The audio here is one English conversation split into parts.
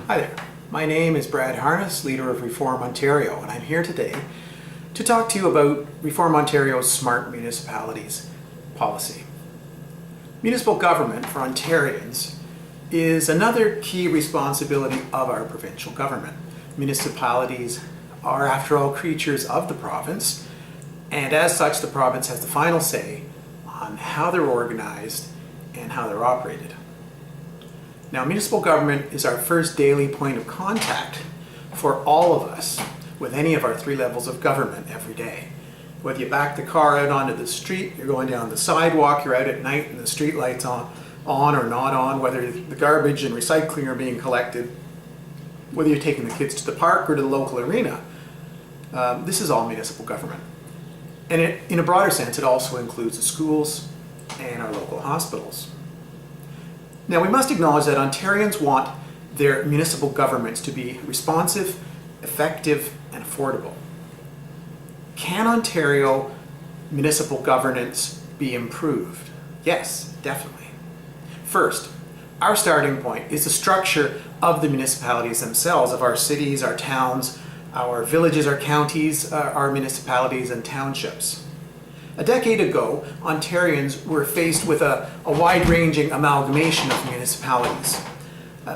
Hi there, my name is Brad Harness, leader of Reform Ontario, and I'm here today to talk to you about Reform Ontario's Smart Municipalities policy. Municipal government for Ontarians is another key responsibility of our provincial government. Municipalities are, after all, creatures of the province, and as such the province has the final say on how they're organized and how they're operated. Now, municipal government is our first daily point of contact for all of us with any of our three levels of government every day. Whether you back the car out onto the street, you're going down the sidewalk, you're out at night and the street lights on or not on, whether the garbage and recycling are being collected, whether you're taking the kids to the park or to the local arena, this is all municipal government. And in a broader sense, it also includes the schools and our local hospitals. Now, we must acknowledge that Ontarians want their municipal governments to be responsive, effective, and affordable. Can Ontario municipal governance be improved? Yes, definitely. First, our starting point is the structure of the municipalities themselves, of our cities, our towns, our villages, our counties, our municipalities and townships. A decade ago, Ontarians were faced with a wide-ranging amalgamation of municipalities.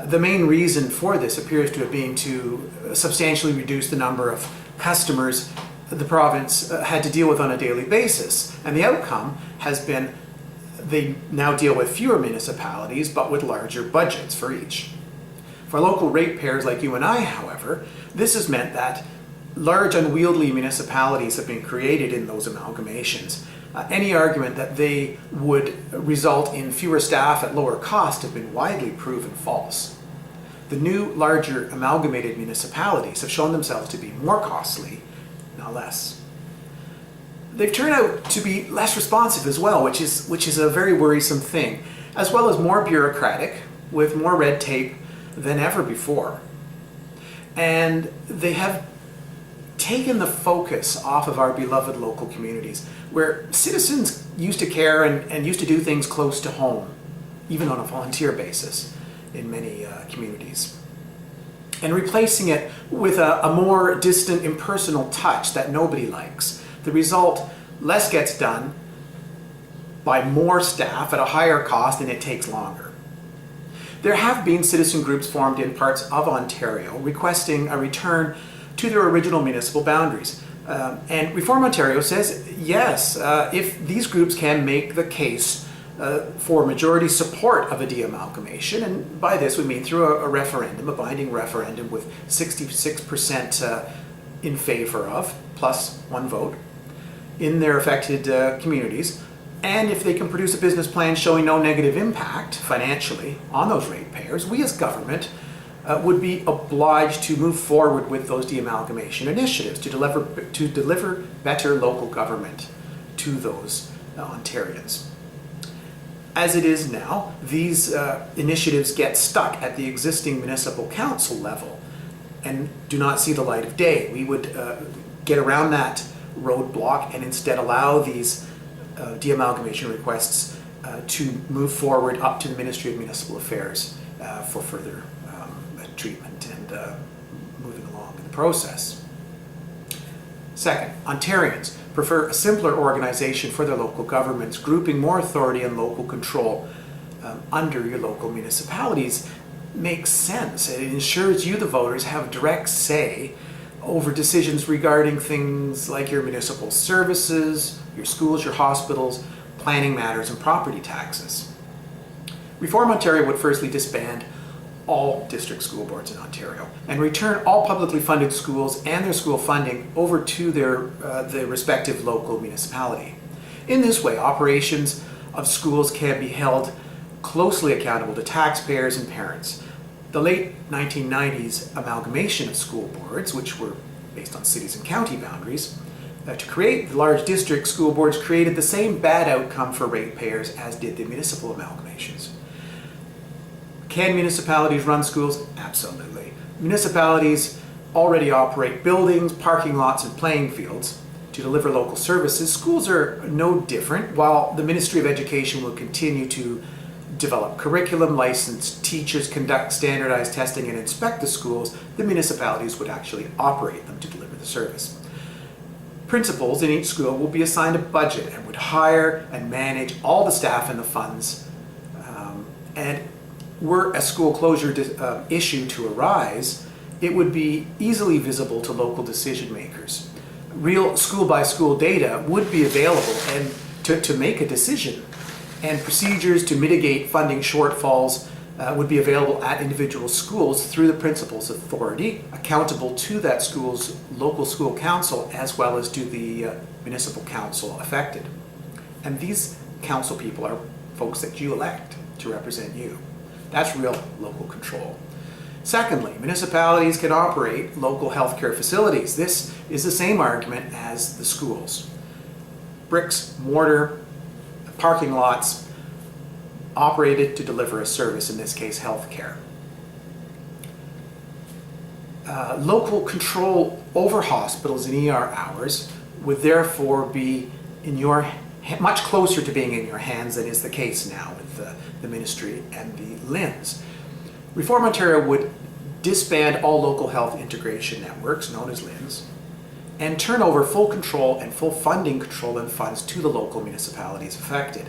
The main reason for this appears to have been to substantially reduce the number of customers the province had to deal with on a daily basis. And the outcome has been they now deal with fewer municipalities, but with larger budgets for each. For local ratepayers like you and I, however, this has meant that large unwieldy municipalities have been created in those amalgamations. Any argument that they would result in fewer staff at lower cost have been widely proven false. The new, larger amalgamated municipalities have shown themselves to be more costly, not less. They've turned out to be less responsive as well, which is a very worrisome thing, as well as more bureaucratic, with more red tape than ever before. And they have taken the focus off of our beloved local communities, where citizens used to care and used to do things close to home, even on a volunteer basis in many communities. And replacing it with a more distant, impersonal touch that nobody likes. The result, less gets done by more staff at a higher cost, and it takes longer. There have been citizen groups formed in parts of Ontario requesting a return to their original municipal boundaries. And Reform Ontario says, yes, if these groups can make the case for majority support of a de-amalgamation, and by this we mean through a referendum, a binding referendum with 66% in favor of, plus one vote, in their affected communities, and if they can produce a business plan showing no negative impact financially on those ratepayers, we as government would be obliged to move forward with those de-amalgamation initiatives to deliver better local government to those Ontarians. As it is now, these initiatives get stuck at the existing municipal council level and do not see the light of day. We would get around that roadblock and instead allow these de-amalgamation requests to move forward up to the Ministry of Municipal Affairs for further treatment and moving along in the process. Second, Ontarians prefer a simpler organization for their local governments, grouping more authority and local control under your local municipalities makes sense. It ensures you, the voters, have direct say over decisions regarding things like your municipal services, your schools, your hospitals, planning matters, and property taxes. Reform Ontario would firstly disband all district school boards in Ontario and return all publicly funded schools and their school funding over to their respective local municipality. In this way, operations of schools can be held closely accountable to taxpayers and parents. The late 1990s amalgamation of school boards, which were based on cities and county boundaries, to create the large district school boards created the same bad outcome for ratepayers as did the municipal amalgamations. Can municipalities run schools? Absolutely. Municipalities already operate buildings, parking lots, and playing fields to deliver local services. Schools are no different, while the Ministry of Education will continue to develop curriculum, license teachers, conduct standardized testing, and inspect the schools, the municipalities would actually operate them to deliver the service. Principals in each school will be assigned a budget and would hire and manage all the staff and the funds. And were a school closure issue to arise, it would be easily visible to local decision makers. Real school-by-school data would be available and to make a decision, and procedures to mitigate funding shortfalls would be available at individual schools through the principal's authority, accountable to that school's local school council as well as to the municipal council affected. And these council people are folks that you elect to represent you. That's real local control. Secondly, municipalities can operate local healthcare facilities. This is the same argument as the schools. Bricks, mortar, parking lots, operated to deliver a service, in this case healthcare. Local control over hospitals and ER hours would therefore be much closer to being in your hands than is the case now with the ministry and the LHINs. Reform Ontario would disband all local health integration networks, known as LHINs, and turn over full control and full funding control and funds to the local municipalities affected.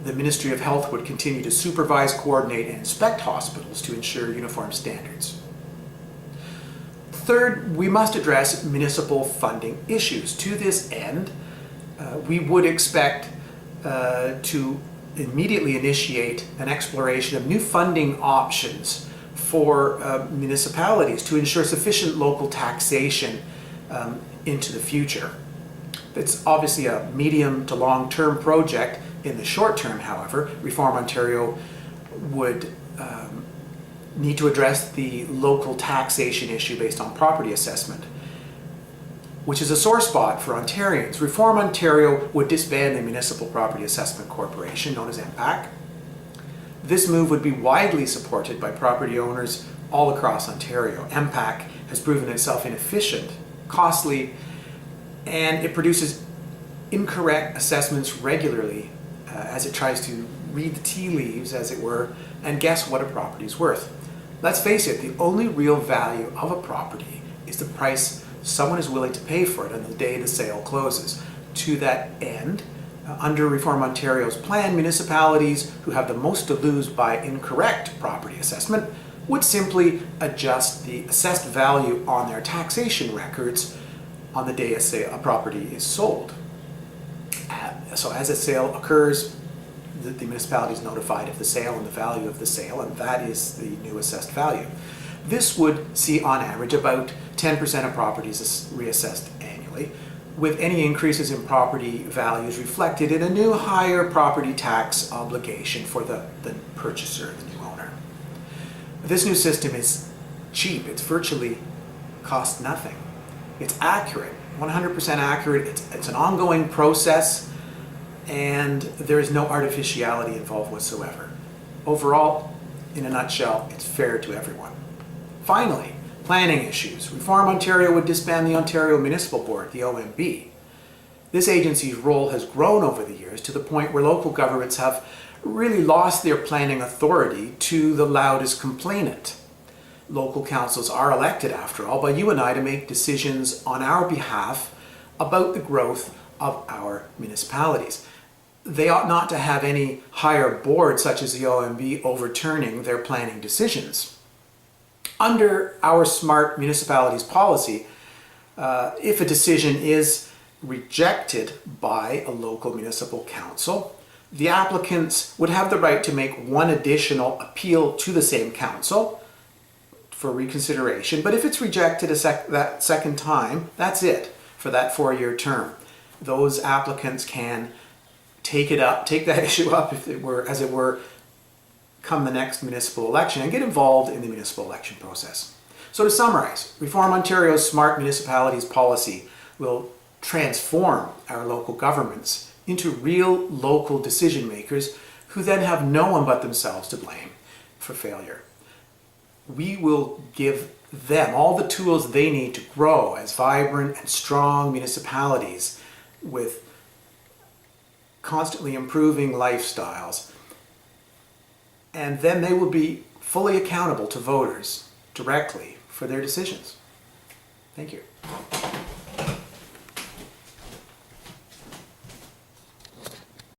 The Ministry of Health would continue to supervise, coordinate, and inspect hospitals to ensure uniform standards. Third, we must address municipal funding issues. To this end, we would expect to immediately initiate an exploration of new funding options for municipalities to ensure sufficient local taxation into the future. It's obviously a medium to long-term project. In the short term, however, Reform Ontario would need to address the local taxation issue based on property assessment, which is a sore spot for Ontarians. Reform Ontario would disband the Municipal Property Assessment Corporation, known as MPAC. This move would be widely supported by property owners all across Ontario. MPAC has proven itself inefficient, costly, and it produces incorrect assessments regularly as it tries to read the tea leaves, as it were, and guess what a property is worth. Let's face it, the only real value of a property is the price someone is willing to pay for it on the day the sale closes. To that end, under Reform Ontario's plan, municipalities who have the most to lose by incorrect property assessment would simply adjust the assessed value on their taxation records on the day a property is sold. So as a sale occurs, the municipality is notified of the sale and the value of the sale, and that is the new assessed value. This would see on average about 10% of properties reassessed annually, with any increases in property values reflected in a new higher property tax obligation for the purchaser, the new owner. This new system is cheap. It's virtually cost nothing. It's accurate, 100% accurate. It's an ongoing process, and there is no artificiality involved whatsoever. Overall, in a nutshell, it's fair to everyone. Finally, planning issues. Reform Ontario would disband the Ontario Municipal Board, the OMB. This agency's role has grown over the years to the point where local governments have really lost their planning authority to the loudest complainant. Local councils are elected, after all, by you and I to make decisions on our behalf about the growth of our municipalities. They ought not to have any higher board, such as the OMB, overturning their planning decisions. Under our Smart Municipalities policy, if a decision is rejected by a local municipal council, the applicants would have the right to make one additional appeal to the same council for reconsideration. But if it's rejected that second time, that's it for that 4-year term. Those applicants can take that issue up, if it were, as it were, come the next municipal election and get involved in the municipal election process. So to summarize, Reform Ontario's Smart Municipalities policy will transform our local governments into real local decision makers who then have no one but themselves to blame for failure. We will give them all the tools they need to grow as vibrant and strong municipalities with constantly improving lifestyles and then they will be fully accountable to voters directly for their decisions. Thank you.